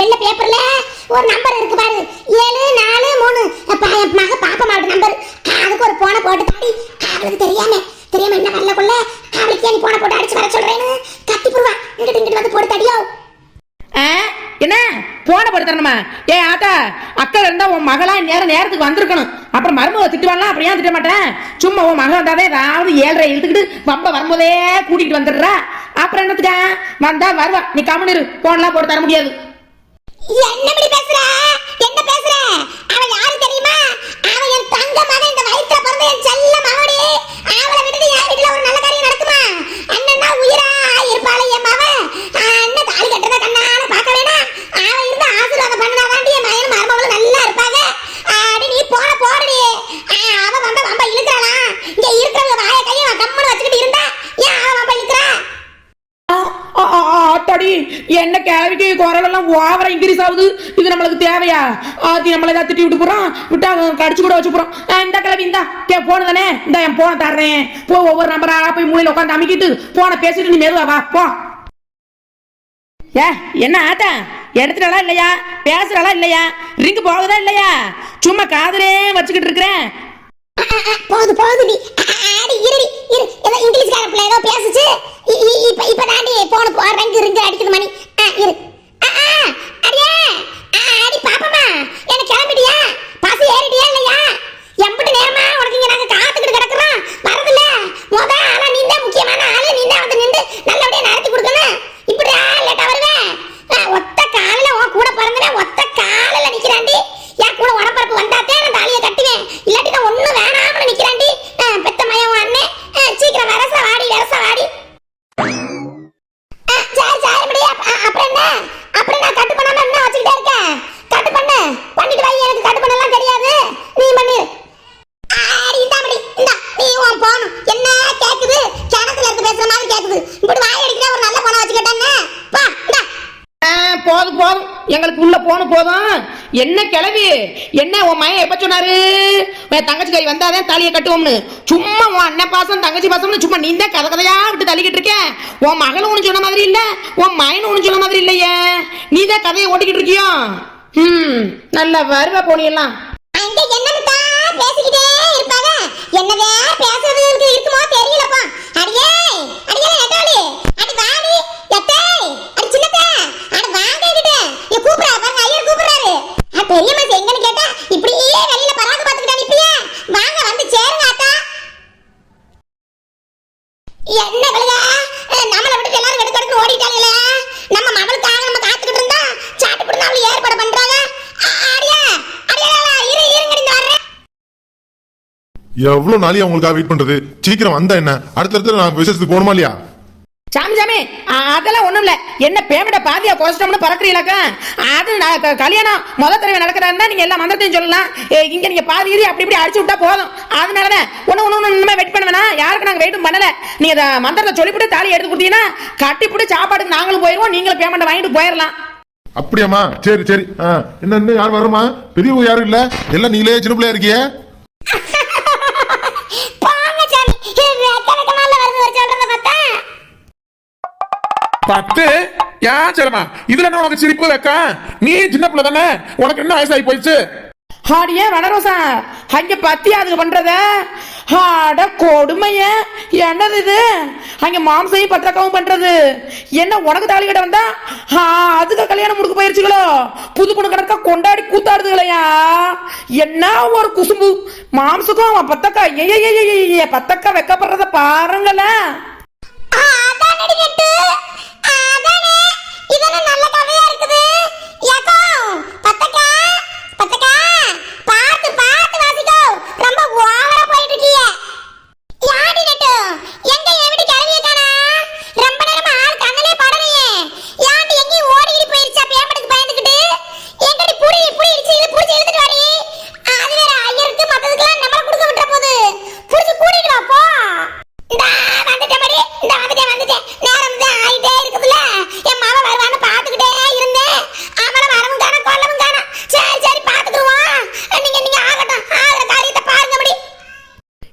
வெள்ள பேப்பர்ல ஒரு நம்பர் இருக்கு பாரு, 743 மக பாப்பா மாடு நம்பர். அதுக்கு ஒரு போனை போட்டு தாடி அவளுக்கு தெரியாம என்ன வரலக்குள்ள அவளுக்கு நீ போனை போட்டு அடிச்சு வர சொல்றேன்னு கத்தி புடுவா. இங்கிட்டு வந்து போட்டு தடியோ. என்ன போன போட்டு தரணுமா? ஏ ஆத்தா, அக்கா இருந்தா உன் மகளா நேரத்துக்கு வந்திருக்கணும். அப்புறம் மருமக திட்டுவாங்களா? அப்படி ஏன் திட்ட மாட்டேன். சும்மா உன் மகன் வந்தாவே ஏதாவது 7:30 இழுத்துக்கிட்டு வம்ப வரும்போதே கூட்டிட்டு வந்துடுறா. அப்புறம் என்னத்துக்கா வந்தா வருவா, நீ கம்முனு போன்லாம் போட்டு தர முடியாது. என்னபடி பேசுற? என்ன பேசுற? அவன் யாரு தெரியுமா? அவன் என் தங்க மகன், இந்த வயித்துல பிறந்த என் செல்ல மகனே. அவளை விட்டுட்டு என் வீட்டுல ஒரு நல்ல காரியம் நடக்குமா? அண்ணன்னா உயிரா இருப்பாளே என் மகன். அண்ணன் தாலி கட்டுறத கண்ணால பார்க்க வேணாம். அவன் இருந்து ஆசீர்வாதம் பண்ணாதாண்டி என் மகன் மருமகளும் நல்லா இருப்பாங்க. அடி நீ போடுடி. அவன் வம்ப இழுக்கிறானா? இங்க இருக்கிறவங்க வாய கையை கம்மனு வச்சுக்கிட்டு இருந்தா ஏன் அவன் வம்ப இழுக்கிறா? ஆத்தாடி, என்ன கேள்விக்கு குரலெல்லாம் ஓவரா இன்க்ரீஸ் ஆகுது. இது நம்மளுக்கு தேவையா? ஆத்தி நம்மள ஏதாவது திட்டி விட்டு போறோம், விட்டா கடிச்சு கூட வச்சு போறோம். இந்த கிளவி இந்தா போன தானே, இந்த என் போன தர்றேன். போ, ஒவ்வொரு நம்பரா போய் மூலையில உட்காந்து அமைக்கிட்டு போன பேசிட்டு நீ மெதுவா வா போ. என்ன ஆத்தா, எடுத்துட்டாளா இல்லையா? பேசுறாளா இல்லையா? ரிங்கு போகுதா இல்லையா? சும்மா காதலே வச்சுக்கிட்டு இருக்கிறேன். போகுது இரு ஏதோ இங்கிலீஷ்கார பிள்ளை ஏதோ பேசுச்சு. இப்ப தாண்டி போன ரிங்கு அடிக்குது மணி. இரு அடியே அடி பாப்பமா, என்ன கிளம்பிட்டியா? பஸ் ஏறிட்டியா இல்லையா? எம்பிட்டு நேரமா உனக்கு இங்க நாங்க காத்துக்கிட்டு கிடக்குறோம், வரதில்ல. முத ஆளா நீ தான் முக்கியமான ஆளு, நீ தான் வந்து நின்று நல்லபடியா நடத்தி கொடுக்கணும். இப்படி லேட்டா வருவேன். ஒத்த காலில உன் கூட பிறந்தவன் ஒத்த காலில நிக்கிறாண்டி. என் கூட உடம்பரப்பு வந்தாத்தே நான் தாலியை கட்டுவேன், இல்லாட்டி நான் ஒண்ணு வேணாம்னு நிக்கிறாண்டி. பெத்த மயம் அண்ணே, சீக்கிரம் வரசா வாடி. சரி அப்புறம் நான் கட்டு பண்ணாம என்ன வச்சுக்கிட்டே இருக்கேன்? கட்டு பண்ணிட்டு வை. எனக்கு கட்டு பண்ணலாம் தெரியாது, நீ பண்ணு. இந்தா நீ உன் போனும் என்ன கேக்குது? கிணத்துல இருந்து பேசுற மாதிரி கேக்குது. இப்படி வாய் அடிக்கிற ஒரு நல்ல போன வச்சுக்கிட்டேன்னு வா. போதும், எங்களுக்கு உள்ள போதும். என்ன கிளவி, என்ன உன் மயன் எப்ப சொன்னாரு தங்கச்சி கறி வந்தாதான் தாலியை கட்டுவோம்னு? சும்மா உன் அண்ணன் பாசம் தங்கச்சி பாசம்னு சும்மா நீ தான் கதையா விட்டு தள்ளிக்கிட்டு இருக்க. உன் மகளும் ஒண்ணு சொன்ன மாதிரி இல்ல, உன் மயனும் ஒண்ணு சொன்ன மாதிரி இல்லையே. நீ தான் கதையை ஓட்டிக்கிட்டு இருக்கியோ. நல்லா வருவா போனியெல்லாம். பேசிக்கிட்டே இருப்பாங்க. என்னதே பேசுறதுக்கு இருக்குமோ தெரியலப்பா. அடியே நெட்டாளி, அடி வாடி எத்தே, அடி சின்னதே, அடி வாங்க கிட்ட. நீ கூப்பிடுறா பாருங்க, ஐயர் கூப்பிடுறாரு. பெரியம்மா எங்கன்னு கேட்டா இப்படியே வெளியில பராக பாத்துக்கிட்டு அனுப்பியே. வாங்க வந்து சேருங்க அத்தா. என்ன கழுகா, நம்மளை விட்டு எல்லாரும் வெடுக்கடுக்கு ஓடிட்டாங்களே. நம்ம மகளுக்காக நம்ம காத்துக்கிட்டு இருந்தா சாட்டு போட்டு அவளை ஏற்பாடு பண்றாங்க. அடியே இருங்க வர்றேன். எவ்வளவு நாளையா உங்களுக்காக வெயிட் பண்றது? சீக்கிரம் வந்தா என்ன? அடுத்தடுத்து நான் விசேஷத்துக்கு போகணுமா இல்லையா? சாமி அதெல்லாம் ஒண்ணும் இல்ல. என்ன பேமெண்ட பாதியா குறைச்சிட்டோம்னு பறக்குறீங்களாக்கா? அது கல்யாணம் முதல் தடவை நடக்கிறதா நீங்க எல்லா மந்திரத்தையும் சொல்லலாம். இங்க நீங்க பாதி அப்படி அடிச்சு விட்டா போதும். அதனாலதான் ஒண்ணு வெயிட் பண்ண வேணாம். யாருக்கு நாங்க வெயிட்டும் பண்ணல. நீங்க மந்திரத்தை சொல்லிவிட்டு தாலி எடுத்து கொடுத்தீங்கன்னா கட்டிப்பிட்டு சாப்பாடுக்கு நாங்களும் போயிருவோம், நீங்களும் பேமெண்ட் வாங்கிட்டு போயிடலாம். அப்படியாமா? சரி. என்ன யார் வருமா? பெரியவங்க யாரும் இல்ல, எல்லாம் நீங்களே சின்ன பிள்ளையா இருக்கிய. பத்து ஏன் செல்லமா, இதுல என்ன உனக்கு சிரிப்பு வைக்க? நீ சின்ன பிள்ளை தானே, உனக்கு என்ன வயசாகி போயிடுச்சு? ஹாடியே வனரோசா, அங்க பத்தி அதுக்கு பண்றத ஹாட கொடுமைய. என்னது இது? அங்க மாம்சையும் பத்திரக்காவும் பண்றது என்ன? உனக்கு தாலி கட்ட வந்தா அதுக்கு கல்யாணம் முடிக்க போயிருச்சுங்களோ? புது பொண்ணு கணக்கா கொண்டாடி கூத்தாடுதுகளையா? என்ன ஒரு குசும்பு மாம்சுக்கும் அவன் பத்தக்கா. பத்தக்கா வைக்கப்படுறத பாருங்களேன்.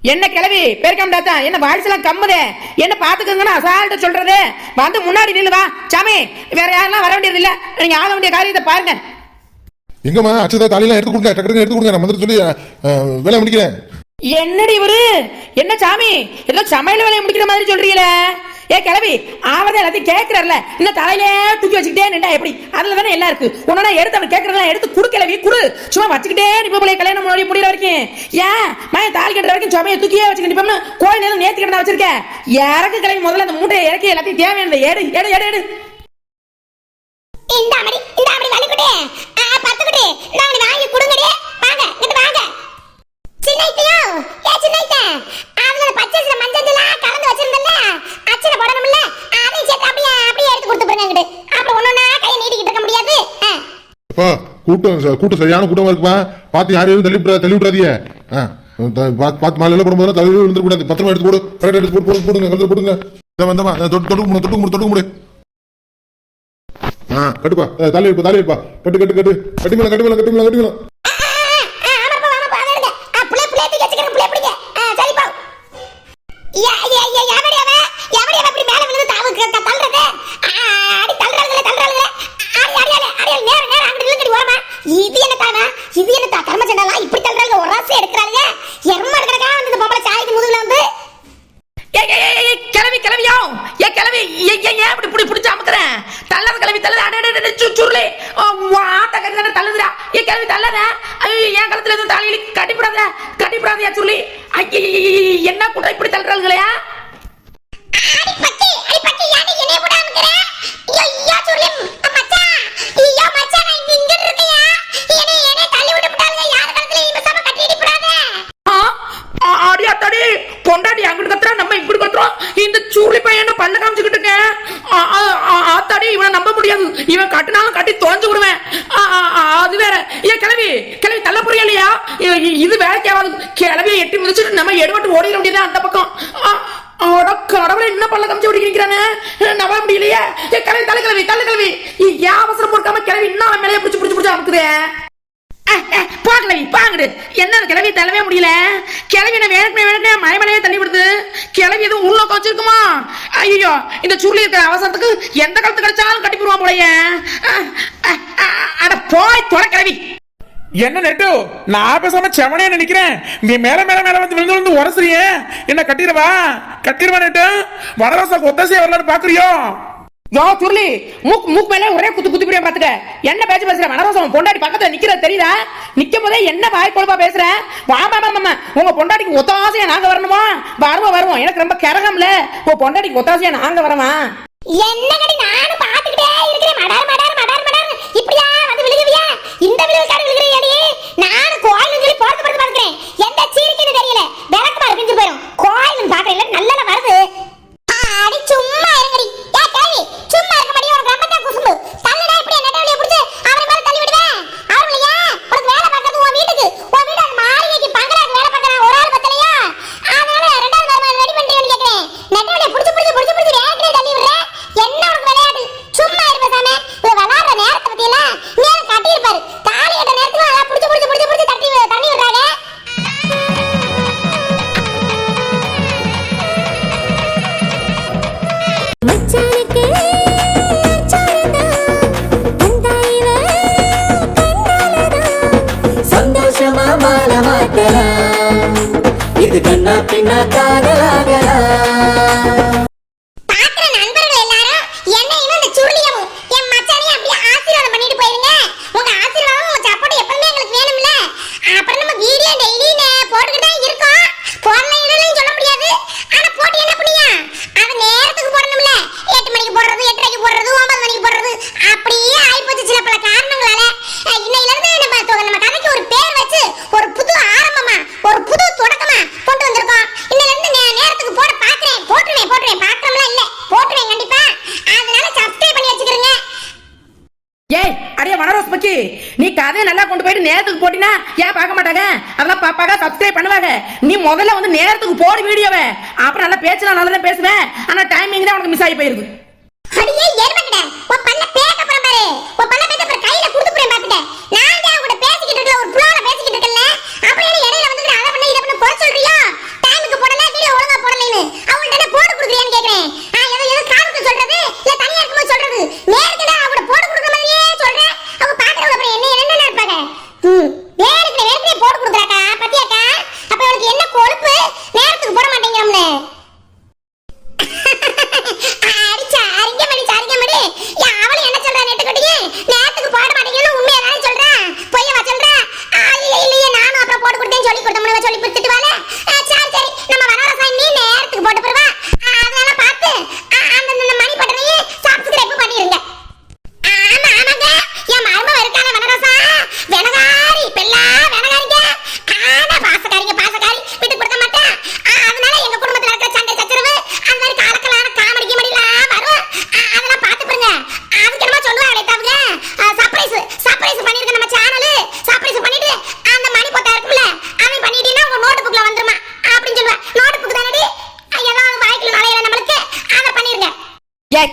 என்ன கிளவி பேருக்காமடாத்தா என்ன வாய்ஸ் எல்லாம் கம்முதே என்ன பாத்துக்கங்கன்னு அசால்ட்ட சொல்றது வந்து முன்னாடி நில்லு வா சாமி வேற யாரெல்லாம் வர வேண்டியது இல்ல நீங்க ஆக வேண்டிய காரியத்தை பாருங்க எங்கம்மா அச்சதா தாலியெல்லாம் எடுத்து கொடுங்க டக்கு எடுத்து கொடுங்க நான் வந்துட்டு சொல்லி வேலை முடிக்கிறேன் என்னடி இவரு என்ன சாமி ஏதோ சமையல் வேலையை முடிக்கிற மாதிரி சொல்றீங்களே ஏ கிளவி ஆவதே எல்லாத்தையும் கேட்கிறாருல இன்னும் தலையிலே தூக்கி வச்சுக்கிட்டே நின்றா எப்படி அதுல தானே எல்லாம் இருக்கு உன்னா எடுத்து அவர் கேட்கறதெல்லாம் எடுத்து குடுக்கலவி குடு சும்மா வச்சுக்கிட்டே நிப்ப பிள்ளை கல்யாணம் முன்னாடி முடிகிற வரைக்கும் ஏன் மயன் தாலி கட்டுற வரைக்கும் சுமையை தூக்கியே வச்சுக்கிட்டு நிப்போம்னு கோயில் நேரம் நேத்து கிட்ட வச்சிருக்கேன் இறக்கு கிளவி முதல்ல அந்த மூட்டையை இறக்கி எல்லாத்தையும் தேவையானதை எடு எடு எடு எடு இந்த அமடி வலிக்குடே பத்துக்குடே நான் வாங்கி கொடுங்கடே வாங்க இங்க வாங்க சின்னைத்தியோ ஏ சின்னைத்த அதுல பச்சைல மஞ்சள்லாம் கலந்து வச்சிருந்தல்ல அச்சனை போடணும்ல அதையும் சேர்த்து அப்படியே எடுத்து கொடுத்து போறேங்க அப்புறம் ஒண்ணா கையை நீட்டிக்கிட்டு இருக்க முடியாது அப்பா கூட்டம் சரியான கூட்டமா இருக்குப்பா பார்த்து யாரையும் தள்ளி விட்டுறாதீங்க பார்த்து மாலையில போடும்போது தள்ளி விழுந்துட கூடாது பத்திரமா எடுத்து போடு கரெக்டா எடுத்து போடுங்க போடுங்க வந்தமா தொட்டு முடி கட்டுப்பா தாலி வைப்பா கட்டு என்ன கூட இப்படி தள்ளுறாங்களா பொண்டாடி அங்கிட்டு கத்துறா நம்ம இப்படி கத்துறோம் இந்த சூர்லி பையன் பல்ல காமிச்சுக்கிட்டுங்க ஆத்தாடி இவனை நம்ப முடியாது இவன் கட்டினாலும் கட்டி தொலைஞ்சு விடுவேன் அது வேற ஏன் கிளவி தள்ள புரியா இல்லையா இது வேலைக்காவது கிளவியை எட்டி முடிச்சுட்டு நம்ம எடுபட்டு ஓடிட முடியாது அந்த பக்கம் கடவுளை என்ன பல்ல காமிச்சு ஓடிக்கிறானே நம்ப முடியலையே கிளவி தள்ள கிளவி ஏன் அவசரம் போடுக்காம கிளவி இன்னும் மேலேயே பிடிச்சு அமுக்குதே பாங்கடு என்ன கிளவி தள்ளவே முடியல கிளவி வேணுமே மலைமலையே தள்ளி விடுது கிளவி எதுவும் உள்ள வச்சிருக்குமா ஐயோ இந்த சுருளி இருக்கிற அவசரத்துக்கு எந்த காலத்து கிடைச்சாலும் கட்டி போடுவான் போலயே அட போய் தொலை கிளவி என்ன நெட்டு நான் பேசாம செவனே நினைக்கிறேன் நீ மேல வந்து விழுந்து உரசுறிய என்ன கட்டிடுவா நெட்டு வடராசாக்கு ஒத்தாசையா வரலான்னு பாக்குறியோ யோ சுருளி மூக்கு மேல ஒரே குத்து புரியா பாத்துக்க என்ன பேசுற மனரோசம் பொண்டாடி பக்கத்துல நிக்கிறது தெரியுதா நிக்கும் போதே என்ன வாய் கொழுப்பா பேசுற வாமா உங்க பொண்டாடிக்கு ஒத்தாசையா நாங்க வரணுமா வருவோம் எனக்கு ரொம்ப கரகம்ல உங்க பொண்டாடிக்கு ஒத்தாசையா நாங்க வரமா என்னங்கடி நானும் பாத்துக்கிட்டே இருக்கிறேன் மடார் இப்படியா வந்து விழுகுவியா இந்த விழுகாடு விழுகிறீடி நானும் கோயிலுக்கு சொல்லி போட்டு பாக்குறேன் எந்த சீரிக்குன்னு தெரியல விளக்கு மாறு பிஞ்சு போயிடும் கோயிலும் பாக்குறேன் நல்ல வருது அடி சும்மா இருங்கடி ஏ கேவி சும்மா இருக்க மாட்டியா உனக்கு ரொம்ப தான் குசும்பு தள்ளுடா இப்படி நெட்டவளிய புடிச்சு அவரை மேல தள்ளி விடுவே அவளையா உனக்கு வேலை பார்க்கறது உன் வீடு மாளிகைக்கு பங்களாக்கு வேலை பார்க்கறான் ஒரு ஆள் பத்தலையா அதனால ரெண்டாவது மருமகன் ரெடி பண்றேன்னு கேக்குறேன் நெட்டவளிய புடிச்சு வேகனே தள்ளி விடுற என்ன உனக்கு விளையாடு சும்மா இருப்ப சாமே இவ விளையாடுற நேரத்தை பத்தியில நீ கட்டி இருப்பாரு தாலி கட்ட நேரத்துல அத புடிச்சு தள்ளி விடுறாங்க சந்தோஷமா மாலை மாட்டலாம் இது கண்ணா பின்னா காதலாகலாம் நீ கதையை நல்லா கொண்டு போயிட்டு நேரத்துக்கு போட்டினா ஏன் பார்க்க மாட்டாங்க அதெல்லாம் பாப்பாங்க சப்ஸ்கிரைப் பண்ணுவாங்க நீ முதல்ல வந்து நேரத்துக்கு போடு வீடியோவை அப்புறம் நல்லா பேசலாம் நல்லா தான் பேசுவேன் ஆனா டைமிங் தான் உனக்கு மிஸ் ஆகி போயிருது அடியே எருமங்கடா உன் பல்ல பேக்க போற பாரு உன் பல்ல பேக்க போற கையில குடுத்து போறேன் பாத்துக்க நான் தான் கூட பேசிக்கிட்டு இருக்கல ஒரு புலால பேசிக்கிட்டு இருக்கல அப்புறம் என்ன இடையில வந்து அத பண்ண இத பண்ண போய் சொல்றியா டைம்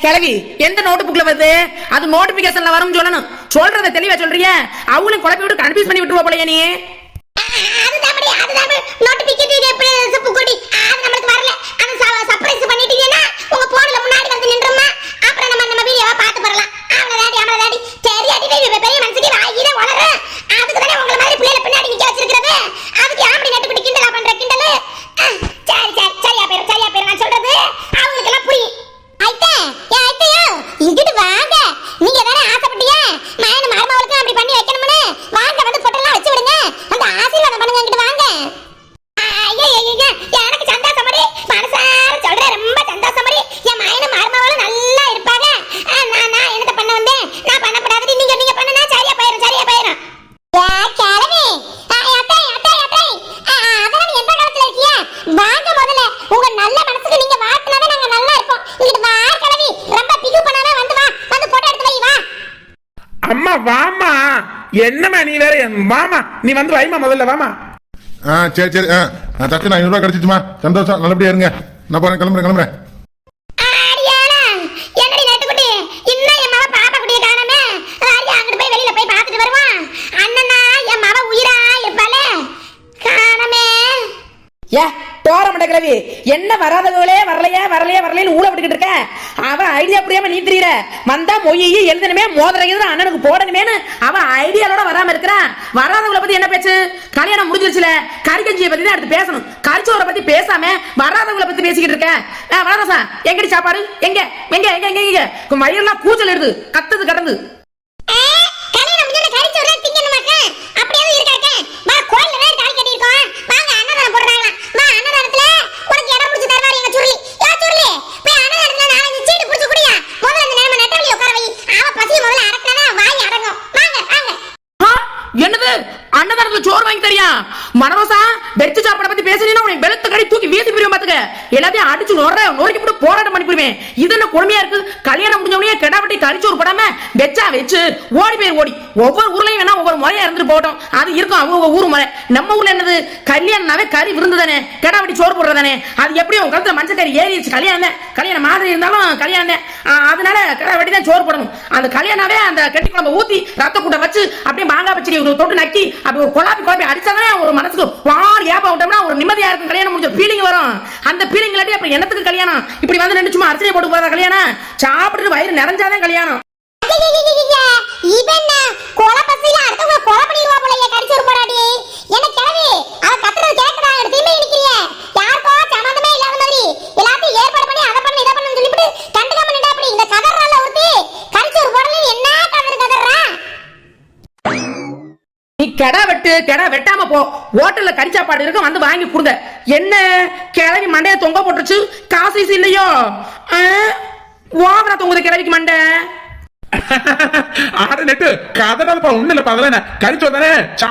கிளவி எந்த நோட்டு புக்ல வருது? அது நோட்டிபிகேஷன்ல வரும்னு சொல்லணும். சொல்றத தெளிவா சொல்றிய? அவங்களும் குழப்பி விட்டு கன்ஃபியூஸ் பண்ணி விட்டுருவா போலயே நீ. அதுதான் நோட்டிபிகேஷன் புக்கோடி அது நமக்கு வரல. அந்த சர்ப்ரைஸ் பண்ணிட்டீங்கன்னா உங்க போன்ல முன்னாடி வந்து நின்றுமா. அப்புறம் நம்ம வீடியோவை பார்த்து வரலாம். அவ்வளவுதாடி சரி அடி பெரிய மனுஷனுக்கு வாயிலே வளர. அதுக்கு தானே உங்கள மாதிரி பிள்ளைல பின்னாடி நிக்க வச்சிருக்கிறது. அதுக்கு ஆம்படி நட்டு பிடி கிண்டலா பண்ற கிண்டல். சரியா பேர் நான் சொல்றது அவங்களுக்கு எல்லாம் புரியும். ஐத்தையோ இங்கிட்டு வாங்க. நீங்க தானே ஆசைப்பட்டீங்க மயன மருமகளுக்கு அப்படி பண்ணி வைக்கணும்னு. வாங்க வந்து போட்டெல்லாம் வச்சு விடுங்க. அந்த ஆசீர்வாதம் பண்ணுங்க. இங்கிட்டு வாங்க. எனக்கு சந்தோஷம் மாதிரி மனசார சொல்றேன். ரொம்ப சந்தோஷம் மாதிரி என் மயன மருமகளும் நல்லா இருப்பாங்க. நான் என்னத்த பண்ண வந்தேன்? நான் பண்ணப்படாது. நீங்க பண்ணனா சரியா போயிரும். அதெல்லாம் எந்த காலத்துல இருக்கியா? வாங்க முதல்ல. உங்க நல்ல மனசுக்கு நீங்க வாட்டினாதான் நாங்க நல்லா இருப்போம். இங்கிட்டு வா கிளவி. ரொம்ப பிகு பண்ணாம வந்து போட்டோ எடுத்து வை. வா அம்மா வாமா. என்னம்மா நீ வேற வாமா. நீ வந்து வைமா முதல்ல வாமா. சரி தட்டு 500 ரூபாய் கிடைச்சிச்சுமா. சந்தோஷம். நல்லபடியா இருங்க. நான் போறேன். கிளம்புறேன். என்னடி நட்டுக்குட்டி இன்னும் என் மவ பாப்பா குட்டியை காணாமே. அங்கிட்டு போய் வெளியில போய் பார்த்துட்டு வருவான். அண்ணனா என் மவ உயிரா இருப்பாளே காணாமே. டோரமண்ட கிளவி என்ன வராதவங்களே வரலையே ஊழ விட்டுக்கிட்டு இருக்க. அவ ஐடியா புரியாம நீ தெரியற. வந்தா மொய் எழுதணுமே மோதிர அண்ணனுக்கு போடணுமேனு அவ ஐடியாவோட வராம இருக்கிறான். வராதவங்களை பத்தி என்ன பேச்சு? கல்யாணம் முடிஞ்சிருச்சுல. கறிக்கஞ்சியை பத்தி தான் அடுத்து பேசணும். கறிச்சோரை பத்தி பேசாம வராதவங்களை பத்தி பேசிக்கிட்டு இருக்க. வராதா எங்கடி சாப்பாடு? எங்க வயிறுலாம் கூச்சல் எடுது கத்துது. கல்யாணம் முடிஞ்ச கறிச்சோறு திங்கணுமாக்க? அப்படியே இருக்காக்க. வா கோயில்ல வேற தாலி கட்டியிருக்கோம். வாங்க அன்னதானம் போடுறாங்களா. வா அன்னதானத்துல உனக்கு இடம் புடிச்சு தருவாரு எங்க சுருளி. போய் அன்னதானத்துல 4 சீட்டு புடிச்சு குடியா. முதல்ல அந்த நேரமா நெட்டவலி உட்கார வை. அவ பசிய முதல்ல அடக்குனா வாய் அடங்கும். வாங்க. என்னது அன்னதானத்துல சோறு வாங்கி தரியா? மனரோசா வெச்சு சாப்பாட பத்தி பேசினா உனக்கு வெளுத்த கடி தூக்கி வீசி போடுவேன் பாத்துக்க. எல்லாத்தையும் அடிச்சு நொறுக்கி போட்டு போராட்டம் பண்ணி போடுவேன். இது என்ன கொடுமையா இருக்கு? கல்யாணம் முடிஞ்சவனே கெடாவட்டி கறிச்சோறு போடாம வச்சு ஓடி ஒவ்வொரு ஊர்லயும் வேணா ஒவ்வொரு முறையா இருந்துட்டு போகட்டும். அது இருக்கும் அவங்க ஊர் முறை. நம்ம ஊர்ல என்னது கல்யாணம்னாவே கறி விருந்து தானே. கெடாவட்டி சோறு போடுறதானே. அது எப்படி உங்க கழுத்துல மஞ்சள் கறி ஏறிடுச்சு. கல்யாணம் மாதிரி இருந்தாலும் கல்யாணம். அதனால கெடாவட்டி தான் சோறு போடணும். அந்த கல்யாணாவே அந்த கட்டி குழம்பு ஊத்தி ரத்த கூட்ட வச்சு அப்படியே மாங்காய் பச்சடி தொட்டு நக்கி அப்படி ஒரு குழப்பி அடிச்சாதானே ஒரு மனசுக்கு வார் ஏப்பா விட்டோம்னா ஒரு நிம்மதியா இருக்கும். கல்யாணம் முடிஞ்ச ஃபீலிங் வரும். அந்த ஃபீலிங் இல்லாட்டி அப்புறம் என்னத்துக்கு கல்யாணம்? இப்படி வந்து நின்று சும்மா அரிசியை போட்டு போறதா கல்யாணம்? சாப்பிட்டு வயிறு நிறைஞ்சாதான் கல்யாணம். இவன் கொலை பசியில அடுத்தவங்க கொலை பண்ணிடுவா போலயே கறிச்சோறு போடாடி. என்ன கிளவி அவ கத்துறது கேக்குதா? திரும்பி நிக்கிறியே. யாருக்கோ சம்பந்தமே இல்லாத மாதிரி எல்லாத்தையும் ஏற்பாடு பண்ணி அதை பண்ணி இதை பண்ணு சொல்லிட்டு கண்டுக்காம நின்றா. அப்படி இந்த கதறால ஒருத்தி கறிச்சோறு போடல. என்ன கதறா? நீ கெடா வெட்டாம போ. ஹோட்டல்ல கறி சாப்பாடு இருக்கும் வந்து வாங்கி கொடுங்க. என்ன கிளவி மண்டைய தொங்க போட்டுருச்சு. காசு இல்லையோ? ஓவரா தொங்குது கிளவிக்கு மண்டை. ஆட நெட்டு கதறாதப்பா. ஒண்ணு இல்லப்பா. அதெல்லாம் கறிச்சோ தானே.